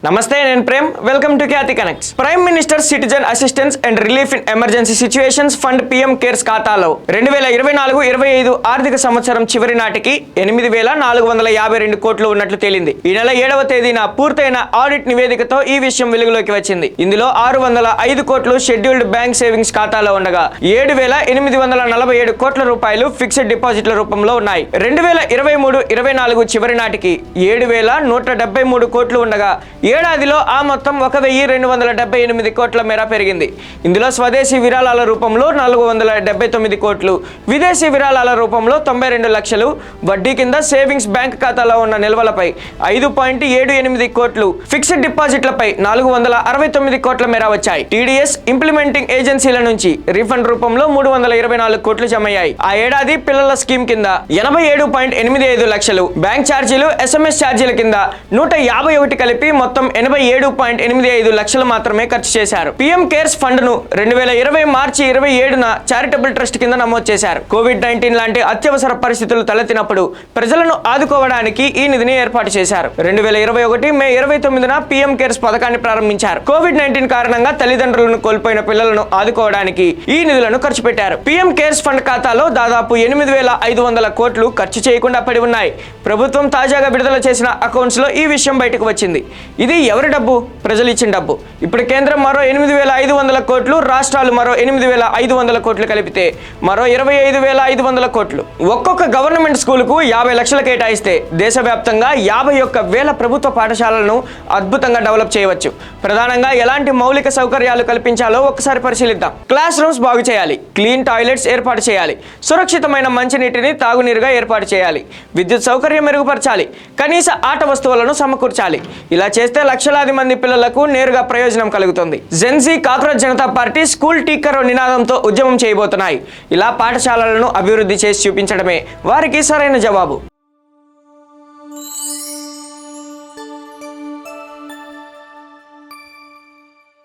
నమస్తే నేను Prem welcome to Khyati connects. Prime minister citizen assistance and relief in emergency situations fund PM CARES ఖాతాలో 2024-25 ఆర్థిక సంవత్సరం చివరి నాటికి 8,452 కోట్లు ఉన్నట్లు తేలింది. ఈ నెల 7వ తేదీన పూర్తయిన ఆడిట్ నివేదికతో ఈ విషయం వెలుగులోకి వచ్చింది. ఇందులో 605 కోట్లు షెడ్యూల్డ్ బ్యాంక్ సేవింగ్స్ ఖాతాలో ఉండగా 7,847 కోట్ల రూపాయలు ఫిక్స్డ్ డిపాజిట్ల రూపంలో ఉన్నాయి. 2023-24 చివరి నాటికి 7,173 కోట్లు ఉండగా ఏడాదిలో ఆ మొత్తం 1,278 కోట్ల మేర పెరిగింది. ఇందులో స్వదేశీ విరాళాల రూపంలో 479 కోట్లు, విదేశీ విరాళాల రూపంలో 92 లక్షలు, వడ్డీ కింద సేవింగ్స్ బ్యాంక్ ఖాతాలో ఉన్న నిల్వలపై 5.78 కోట్లు, ఫిక్స్డ్ డిపాజిట్లపై 469 కోట్ల మేర వచ్చాయి. టీడీఎస్ ఇంప్లిమెంటింగ్ ఏజెన్సీల నుంచి రీఫండ్ రూపంలో 324 కోట్లు జమయ్యాయి. ఆ ఏడాది పిల్లల స్కీమ్ కింద 87.85 లక్షలు, బ్యాంక్ ఛార్జీలు, ఎస్ఎంఎస్ ఛార్జీల కింద 151 కలిపి మొత్తం 87.85 లక్షలు మాత్రమే ఖర్చు చేశారు. పీఎం కేర్స్ ఫండ్ ను 2020 మార్చి 27న చారిటబుల్ ట్రస్ట్ కింద నమోదు చేశారు. కోవిడ్-19 లాంటి అత్యవసర పరిస్థితులు తలెత్తినప్పుడు ప్రజలను ఆదుకోవడానికి ఈ నిధిని ఏర్పాటు చేశారు. 2021 మే 29న పీఎం కేర్స్ పథకాన్ని ప్రారంభించారు. కోవిడ్-19 కారణంగా తల్లిదండ్రులను కోల్పోయిన పిల్లలను ఆదుకోవడానికి ఈ నిధులను ఖర్చు పెట్టారు. పీఎం కేర్స్ ఫండ్ ఖాతాలో దాదాపు 8,500 కోట్లు ఖర్చు చేయకుండా పడి ఉన్నాయి. ప్రభుత్వం తాజాగా విడుదల చేసిన అకౌంట్స్ లో ఈ విషయం బయటకు వచ్చింది. ఇది ఎవరి డబ్బు? ప్రజలు ఇచ్చిన డబ్బు. ఇప్పుడు కేంద్రం మరో 8,500 కోట్లు, రాష్ట్రాలు మరో 8,500 కోట్లు కలిపితే మరో 25,500 కోట్లు. ఒక్కొక్క గవర్నమెంట్ స్కూలుకు 50 లక్షలు కేటాయిస్తే దేశవ్యాప్తంగా 51,000 ప్రభుత్వ పాఠశాలలను అద్భుతంగా డెవలప్ చేయవచ్చు. ప్రధానంగా ఎలాంటి మౌలిక సౌకర్యాలు కల్పించాలో ఒకసారి పరిశీలిద్దాం. క్లాస్ రూమ్స్ బాగు చేయాలి, క్లీన్ టాయిలెట్స్ ఏర్పాటు చేయాలి, సురక్షితమైన మంచినీటిని తాగునీరుగా ఏర్పాటు చేయాలి, విద్యుత్ సౌకర్యం మెరుగుపరచాలి, కనీస ఆట వస్తువులను సమకూర్చాలి. ఇలా చేస్తే లక్షలాది మంది పిల్లలకు నేరుగా ప్రయోజనం కలుగుతుంది. Gen Z cockroach Janata party school teacher నినాదంతో ఉద్యమం చేయబోతున్నాయి. ఇలా పాఠశాలలను అభివృద్ధి చేసి చూపించడమే వారికి సరైన జవాబు.